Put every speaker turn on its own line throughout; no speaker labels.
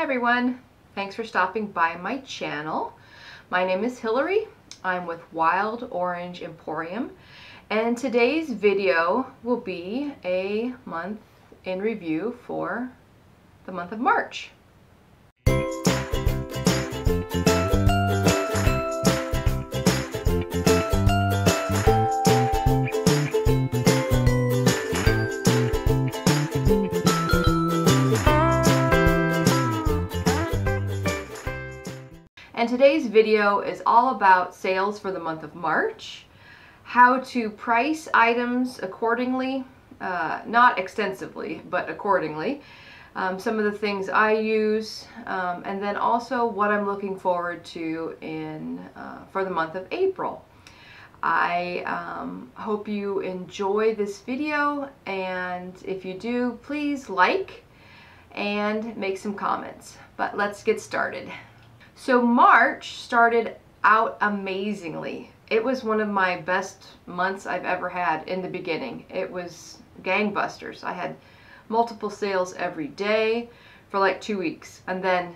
everyone, thanks for stopping by my channel. My name is Hillary. I'm with Wild Orange Emporium, and today's video will be a month in review for the month of March. And today's video is all about sales for the month of March, how to price items accordingly, not extensively, but accordingly, some of the things I use, and then also what I'm looking forward to for the month of April. I hope you enjoy this video, and if you do, please like and make some comments. But let's get started. So March started out amazingly. It was one of my best months I've ever had in the beginning. It was gangbusters. I had multiple sales every day for like 2 weeks. And then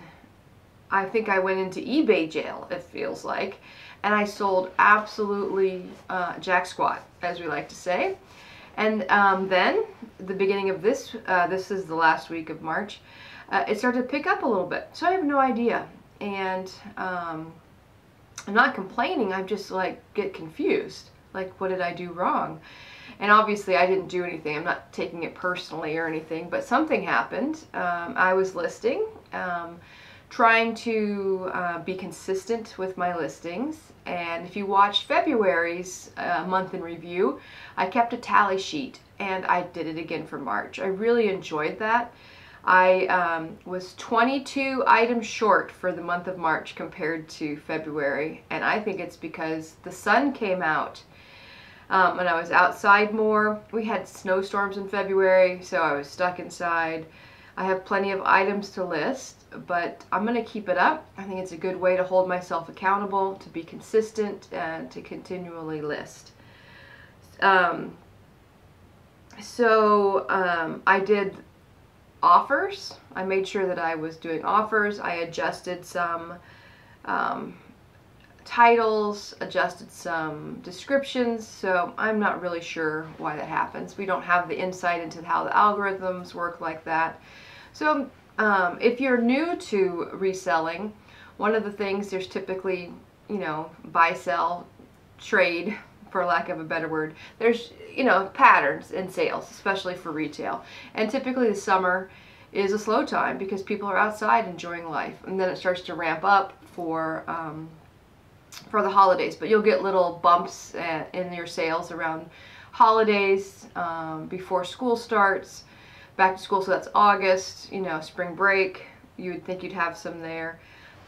I think I went into eBay jail, it feels like. And I sold absolutely jack squat, as we like to say. And then, the beginning of this is the last week of March, it started to pick up a little bit. So I have no idea. And I'm not complaining, I'm just like get confused, like what did I do wrong? And obviously I didn't do anything. I'm not taking it personally or anything, but something happened. I was listing, trying to be consistent with my listings, and if you watched February's month in review, I kept a tally sheet, and I did it again for March. I really enjoyed that. I was 22 items short for the month of March compared to February, and I think it's because the sun came out and I was outside more. We had snowstorms in February, so I was stuck inside. I have plenty of items to list, but I'm going to keep it up. I think it's a good way to hold myself accountable, to be consistent, and to continually list. I did offers. I made sure that I was doing offers. I adjusted some titles, adjusted some descriptions, so I'm not really sure why that happens. We don't have the insight into how the algorithms work like that. So if you're new to reselling, one of the things, there's typically, buy, sell, trade, for lack of a better word. There's, patterns in sales, especially for retail. And typically the summer is a slow time because people are outside enjoying life. And then it starts to ramp up for the holidays. But you'll get little bumps in your sales around holidays, before school starts, back to school, so that's August, spring break. You would think you'd have some there.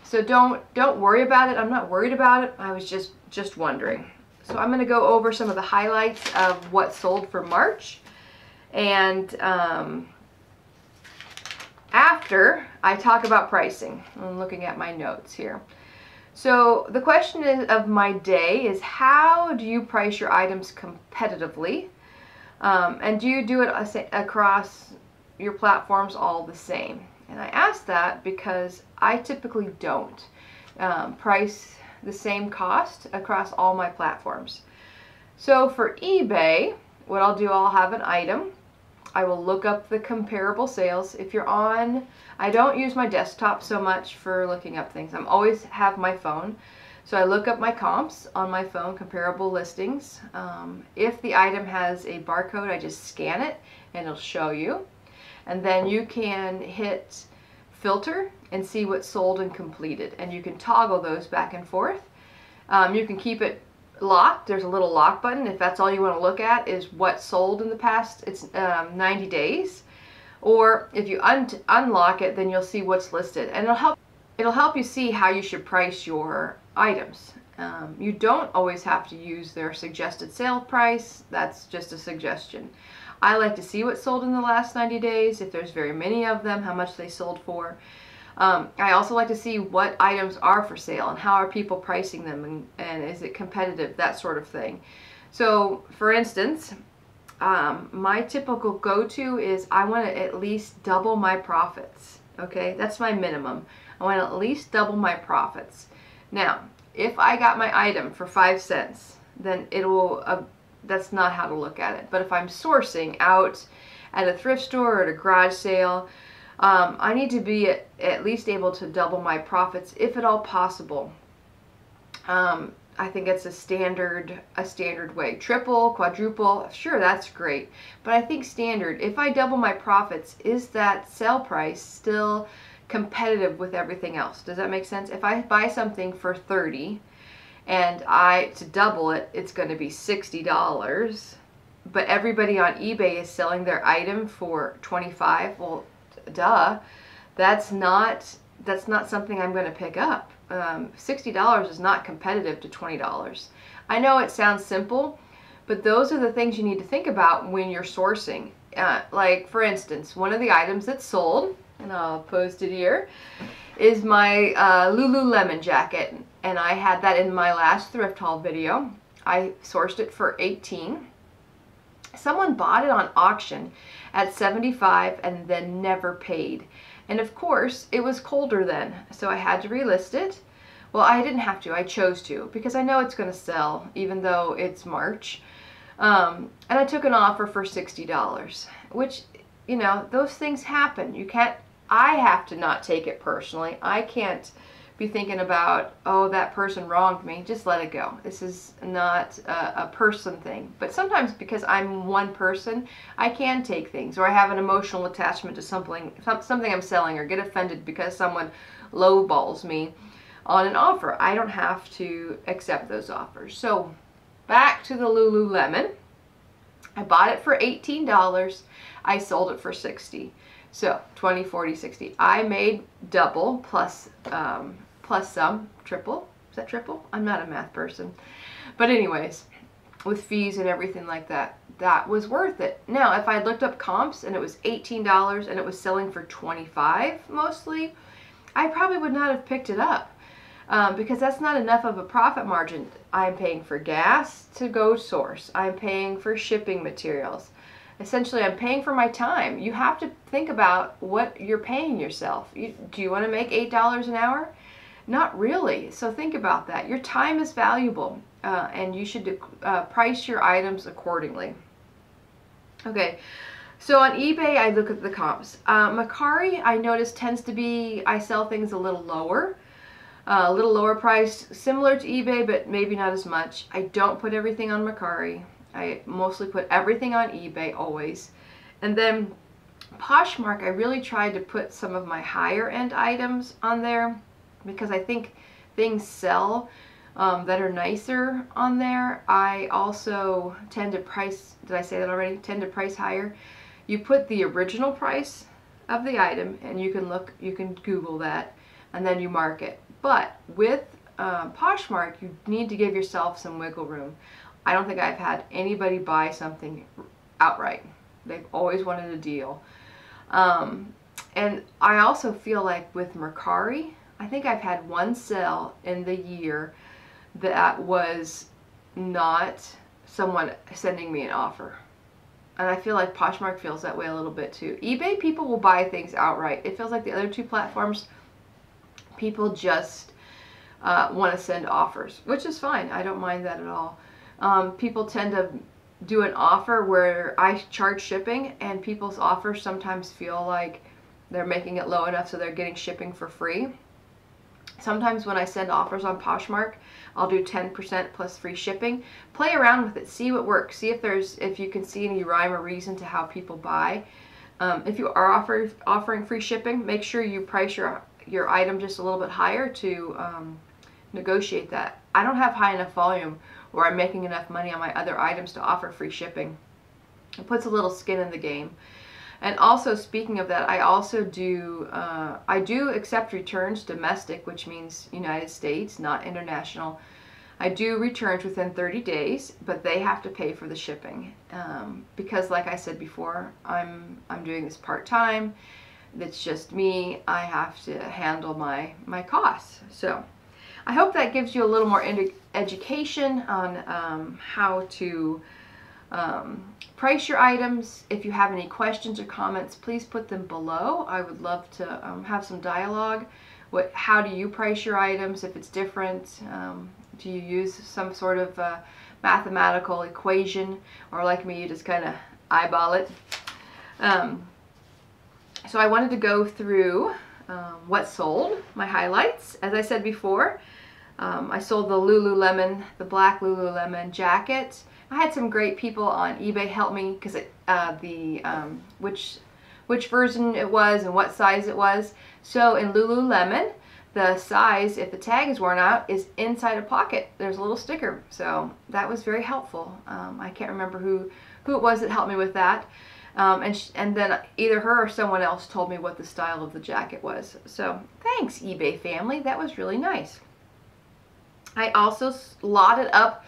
So don't worry about it. I'm not worried about it. I was just wondering. So I'm going to go over some of the highlights of what sold for March, and after I talk about pricing. I'm looking at my notes here. So the question of my day is, how do you price your items competitively? And do you do it across your platforms all the same? And I ask that because I typically don't price the same cost across all my platforms. So for eBay, what I'll do, I'll have an item. I will look up the comparable sales. If you're on, I don't use my desktop so much for looking up things. I'm always have my phone. So I look up my comps on my phone, comparable listings. If the item has a barcode, I just scan it and it'll show you. And then you can hit filter and see what's sold and completed, and you can toggle those back and forth. You can keep it locked. There's a little lock button if that's all you want to look at is what sold in the past. It's 90 days. Or if you unlock it, then you'll see what's listed, and it'll help you see how you should price your items. You don't always have to use their suggested sale price. That's just a suggestion. I like to see what sold in the last 90 days, if there's very many of them, how much they sold for. I also like to see what items are for sale and how are people pricing them, and is it competitive, that sort of thing. So for instance, my typical go-to is I want to at least double my profits. Okay, that's my minimum. I want to at least double my profits. Now, if I got my item for 5 cents, then it will, that's not how to look at it. But if I'm sourcing out at a thrift store or at a garage sale, I need to be at least able to double my profits, if at all possible. I think it's a standard way. Triple, quadruple, sure, that's great. But I think standard, if I double my profits, is that sale price still competitive with everything else? Does that make sense? If I buy something for 30 and to double it, it's going to be $60, but everybody on eBay is selling their item for 25, well, duh, that's not something I'm going to pick up. $60 is not competitive to $20. I know it sounds simple, but those are the things you need to think about when you're sourcing. Like, for instance, one of the items that's sold, and I'll post it here, is my Lululemon jacket, and I had that in my last thrift haul video. I sourced it for $18. Someone bought it on auction at $75 and then never paid. And of course, it was colder then, so I had to relist it. Well, I didn't have to, I chose to, because I know it's going to sell, even though it's March. And I took an offer for $60, which, you know, those things happen. I have to not take it personally. I can't be thinking about, oh, that person wronged me. Just let it go. This is not a person thing. But sometimes, because I'm one person, I can take things, or I have an emotional attachment to something I'm selling, or get offended because someone lowballs me on an offer. I don't have to accept those offers. So back to the Lululemon. I bought it for $18. I sold it for $60. So 20, 40, 60. I made double plus some, triple. Is that triple? I'm not a math person. But anyways, with fees and everything like that, that was worth it. Now, if I had looked up comps and it was $18 and it was selling for $25 mostly, I probably would not have picked it up, because that's not enough of a profit margin. I'm paying for gas to go source. I'm paying for shipping materials. Essentially, I'm paying for my time. You have to think about what you're paying yourself. Do you want to make $8 an hour? Not really. So think about that. Your time is valuable, and you should price your items accordingly. Okay, so on eBay, I look at the comps. Mercari, I notice, tends to be, I sell things a little lower priced, similar to eBay, but maybe not as much. I don't put everything on Mercari. I mostly put everything on eBay, always. And then Poshmark, I really tried to put some of my higher end items on there, because I think things sell that are nicer on there. I also tend to price, did I say that already? Tend to price higher. You put the original price of the item, and you can Google that, and then you mark it. But with Poshmark, you need to give yourself some wiggle room. I don't think I've had anybody buy something outright. They've always wanted a deal. And I also feel like with Mercari, I think I've had one sale in the year that was not someone sending me an offer. And I feel like Poshmark feels that way a little bit too. eBay, people will buy things outright. It feels like the other two platforms, people just want to send offers, which is fine. I don't mind that at all. People tend to do an offer where I charge shipping, and people's offers sometimes feel like they're making it low enough so they're getting shipping for free. Sometimes when I send offers on Poshmark, I'll do 10% plus free shipping. Play around with it, see what works, see if you can see any rhyme or reason to how people buy. If you are offering free shipping, make sure you price your item just a little bit higher to negotiate that. I don't have high enough volume where I'm making enough money on my other items to offer free shipping. It puts a little skin in the game. And also, speaking of that, I also do, I do accept returns domestic, which means United States, not international. I do returns within 30 days, but they have to pay for the shipping. Because like I said before, I'm doing this part-time. It's just me. I have to handle my costs. So I hope that gives you a little more education on how to Price your items. If you have any questions or comments, please put them below. I would love to have some dialogue. How do you price your items? If it's different, do you use some sort of mathematical equation, or like me, you just kind of eyeball it? So I wanted to go through what sold, my highlights. As I said before, I sold the Lululemon, the black Lululemon jacket. I had some great people on eBay help me because which version it was and what size it was. So in Lululemon, the size, if the tag is worn out, is inside a pocket. There's a little sticker, so that was very helpful. I can't remember who it was that helped me with that. And then either her or someone else told me what the style of the jacket was. So thanks, eBay family. That was really nice. I also lotted up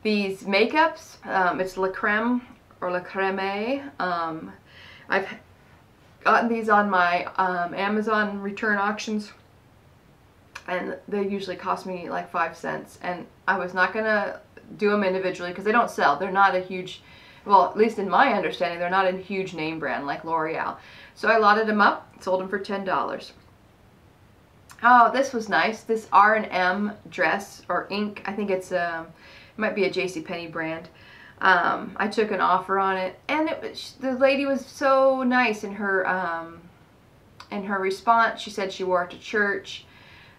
these makeups. It's La Creme or La Creme. I've gotten these on my Amazon return auctions, and they usually cost me like 5 cents. And I was not going to do them individually because they don't sell. They're not a huge, well, at least in my understanding, they're not a huge name brand like L'Oreal. So I lotted them up, sold them for $10. Oh, this was nice. This R&M dress, or ink, I think it's it might be a JCPenney brand. I took an offer on it, and the lady was so nice in her response. She said she wore it to church,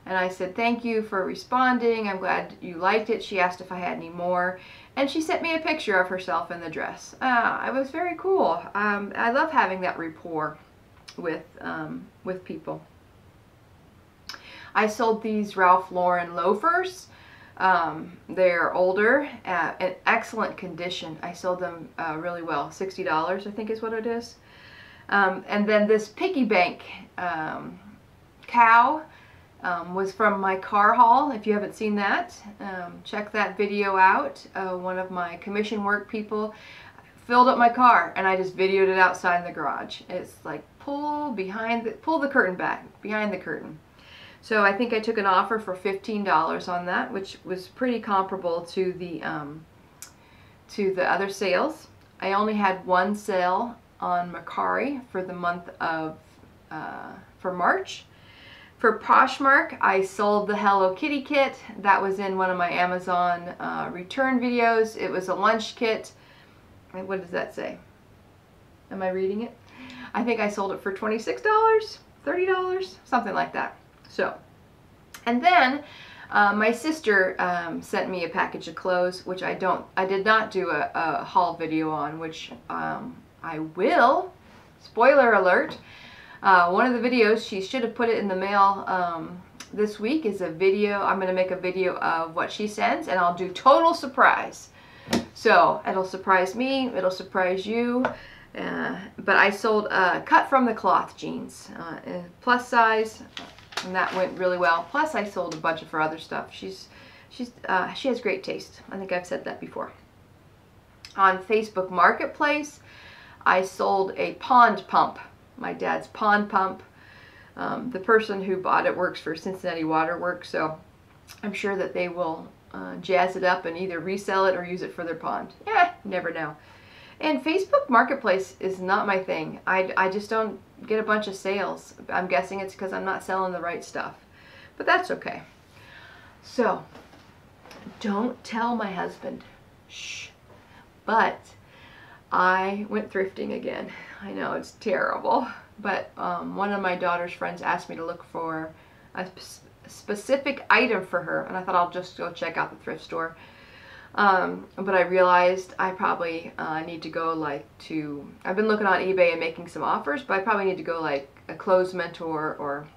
and I said, thank you for responding. I'm glad you liked it. She asked if I had any more, and she sent me a picture of herself in the dress. It was very cool. I love having that rapport with people. I sold these Ralph Lauren loafers. They're older, in excellent condition. I sold them really well. $60, I think is what it is. And then this piggy bank cow was from my car haul. If you haven't seen that, check that video out. One of my commission work people filled up my car, and I just videoed it outside in the garage. It's like pull the curtain back, behind the curtain. So I think I took an offer for $15 on that, which was pretty comparable to the other sales. I only had one sale on Mercari for the month of for March. For Poshmark, I sold the Hello Kitty kit. That was in one of my Amazon return videos. It was a lunch kit. What does that say? Am I reading it? I think I sold it for $26, $30, something like that. So, and then my sister sent me a package of clothes, which I did not do a haul video on, which I will. Spoiler alert. One of the videos, she should have put it in the mail this week, is a video. I'm going to make a video of what she sends, and I'll do total surprise. So it'll surprise me, it'll surprise you. But I sold cut from the cloth jeans, plus size. And that went really well. Plus, I sold a bunch of her other stuff. She has great taste. I think I've said that before. On Facebook Marketplace, I sold a pond pump. My dad's pond pump. The person who bought it works for Cincinnati Water Works, so I'm sure that they will jazz it up and either resell it or use it for their pond. Never know. And Facebook Marketplace is not my thing. I just don't get a bunch of sales. I'm guessing it's because I'm not selling the right stuff. But that's okay. So, don't tell my husband. Shh. But I went thrifting again. I know, it's terrible. But one of my daughter's friends asked me to look for a specific item for her. And I thought I'll just go check out the thrift store. But I realized I probably need to go I've been looking on eBay and making some offers, but I probably need to go like a Clothes Mentor or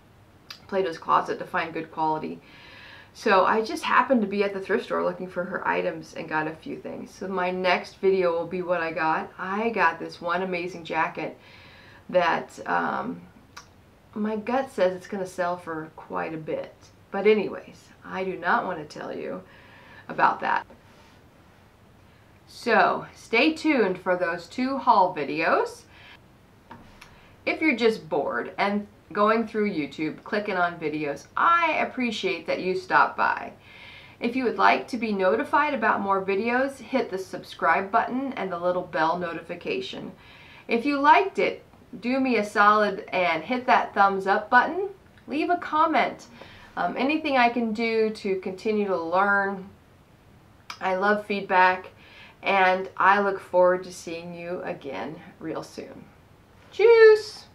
Plato's Closet to find good quality. So I just happened to be at the thrift store looking for her items and got a few things. So my next video will be what I got. I got this one amazing jacket that my gut says it's going to sell for quite a bit. But anyways, I do not want to tell you about that. So stay tuned for those 2 haul videos. If you're just bored and going through YouTube, clicking on videos, I appreciate that you stop by. If you would like to be notified about more videos, hit the subscribe button and the little bell notification. If you liked it, do me a solid and hit that thumbs up button. Leave a comment. Anything I can do to continue to learn. I love feedback, and I look forward to seeing you again real soon. Tschüss!